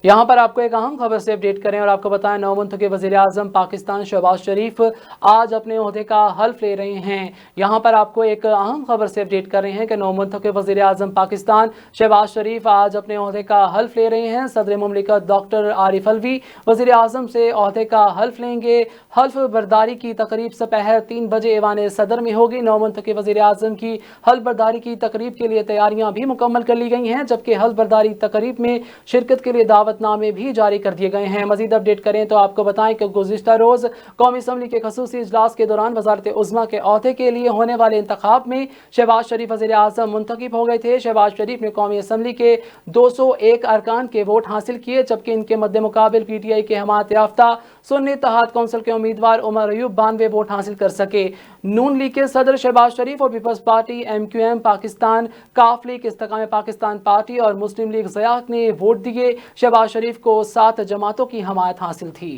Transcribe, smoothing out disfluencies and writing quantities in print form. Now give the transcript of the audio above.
यहाँ पर आपको एक अहम खबर से अपडेट करें और आपको बताएं, नौ मुंतखब वज़ीर-ए-आज़म पाकिस्तान शहबाज शरीफ आज अपने ओहदे का हल्फ ले रहे हैं। यहाँ पर आपको एक अहम खबर से अपडेट कर रहे हैं कि नौ मुंतखब वज़ीर-ए-आज़म पाकिस्तान शहबाज शरीफ आज अपने ओहदे का हल्फ ले रहे हैं। सदर मुमलिकत डॉक्टर आरिफ अलवी वज़ीर-ए-आज़म से ओहदे का हल्फ लेंगे। हल्फ बर्दारी की तकरीब दोपहर 3 बजे ऐवान सदर में होगी। नौ मुंतखब वज़ीर-ए-आज़म की हल्फ बर्दारी की तकरीब के लिए तैयारियां भी मुकम्मल कर ली गई हैं, जबकि हल्फ बर्दारी तकरीब में शिरकत के लिए दावतनामे भी जारी कर दिए गए हैं। मजीद अपडेट करें तो आपको बताएं कि गुज़िश्ता रोज़ कौमी असम्बली के खसूसी इजलास के दौरान वज़ारत उज़्मा के ओहदे के लिए होने वाले इंतखाब में शहबाज शरीफ वज़ीर-ए-आज़म मुंतखब हो गए थे। शहबाज शरीफ ने कौमी असम्बली के 201 अरकान के वोट हासिल किए, जबकि इनके मद्दे मुकाबिल PTI के हमायत याफ्ता सुन्नी इत्तेहाद कौंसिल के उम्मीदवार उमर अयूब 92 वोट हासिल कर सके। नून लीग के सदर शहबाज शरीफ और पीपल्स पार्टी MQM पाकिस्तान, काफ लीग इस्तेकाम पाकिस्तान पार्टी और मुस्लिम लीग ज़याक ने वोट दिए। शहबाज शरीफ को 7 जमातों की हमायत हासिल थी।